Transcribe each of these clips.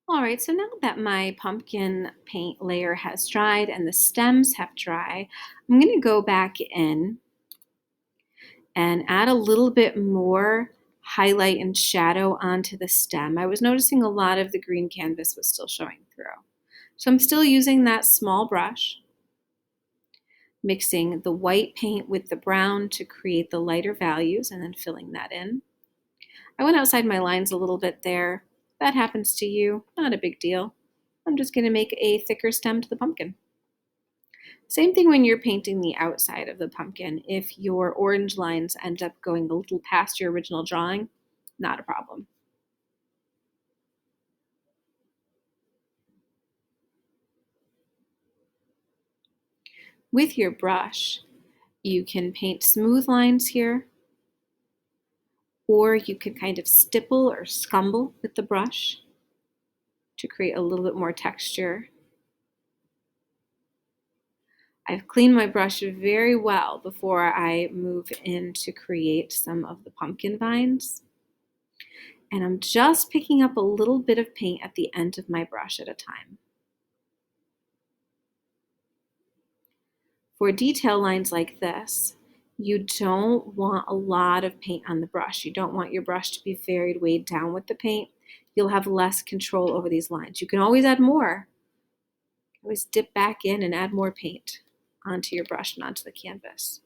All right, so now that my pumpkin paint layer has dried and the stems have dried, I'm going to go back in and add a little bit more highlight and shadow onto the stem. I was noticing a lot of the green canvas was still showing through. So I'm still using that small brush, mixing the white paint with the brown to create the lighter values and then filling that in. I went outside my lines a little bit there. If that happens to you, not a big deal. I'm just going to make a thicker stem to the pumpkin. Same thing when you're painting the outside of the pumpkin. If your orange lines end up going a little past your original drawing, not a problem. With your brush, you can paint smooth lines here, or you can kind of stipple or scumble with the brush to create a little bit more texture. I've cleaned my brush very well before I move in to create some of the pumpkin vines. And I'm just picking up a little bit of paint at the end of my brush at a time. For detail lines like this, you don't want a lot of paint on the brush. You don't want your brush to be very weighed down with the paint. You'll have less control over these lines. You can always add more. Always dip back in and add more paint onto your brush and onto the canvas.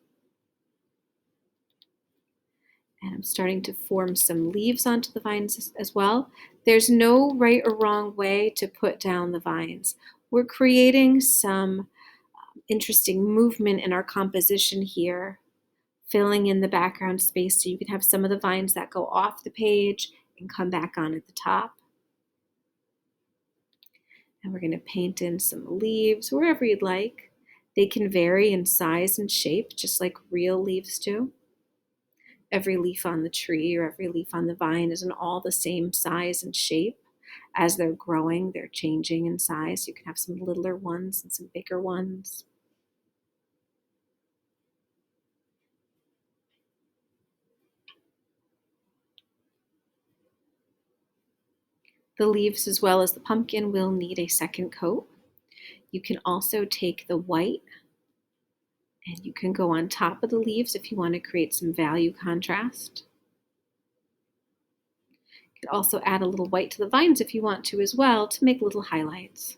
And I'm starting to form some leaves onto the vines as well. There's no right or wrong way to put down the vines. We're creating some interesting movement in our composition here, filling in the background space so you can have some of the vines that go off the page and come back on at the top. And we're going to paint in some leaves wherever you'd like. They can vary in size and shape, just like real leaves do. Every leaf on the tree or every leaf on the vine isn't all the same size and shape. As they're growing, they're changing in size. You can have some littler ones and some bigger ones. The leaves, as well as the pumpkin, will need a second coat. You can also take the white and you can go on top of the leaves if you want to create some value contrast. You could also add a little white to the vines if you want to as well to make little highlights.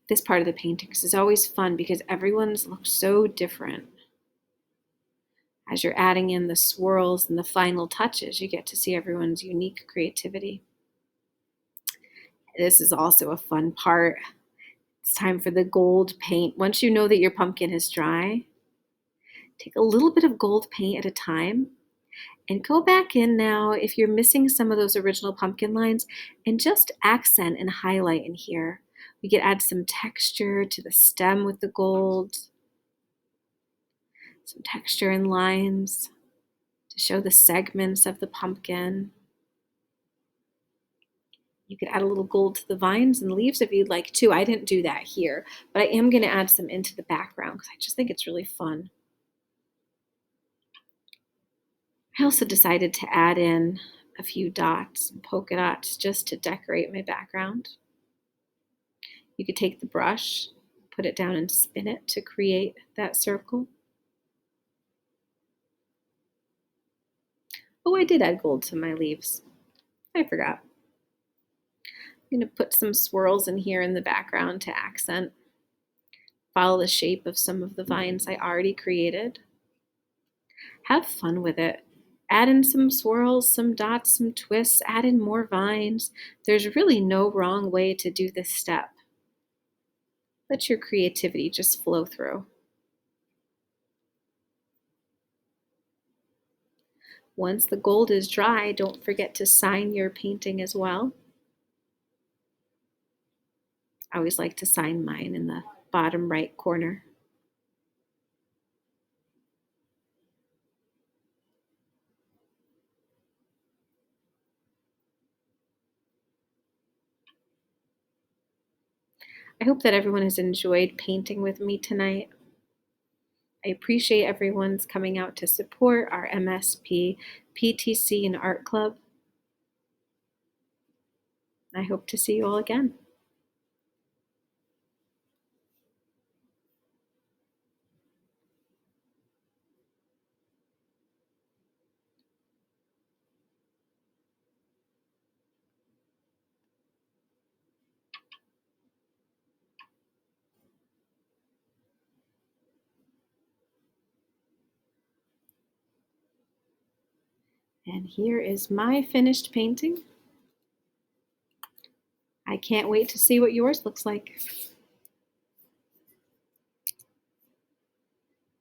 This part of the paintings is always fun because everyone's looks so different. As you're adding in the swirls and the final touches, you get to see everyone's unique creativity. This is also a fun part. It's time for the gold paint. Once you know that your pumpkin is dry, take a little bit of gold paint at a time and go back in now if you're missing some of those original pumpkin lines and just accent and highlight in here. We could add some texture to the stem with the gold, some texture and lines to show the segments of the pumpkin. You could add a little gold to the vines and leaves if you'd like to. I didn't do that here, but I am going to add some into the background because I just think it's really fun. I also decided to add in a few dots and polka dots just to decorate my background. You could take the brush, put it down and spin it to create that circle. Oh, I did add gold to my leaves. I forgot. I'm going to put some swirls in here in the background to accent. Follow the shape of some of the vines I already created. Have fun with it. Add in some swirls, some dots, some twists, add in more vines. There's really no wrong way to do this step. Let your creativity just flow through. Once the gold is dry, don't forget to sign your painting as well. I always like to sign mine in the bottom right corner. I hope that everyone has enjoyed painting with me tonight. I appreciate everyone's coming out to support our MSP, PTC, and art club. I hope to see you all again. And here is my finished painting. I can't wait to see what yours looks like.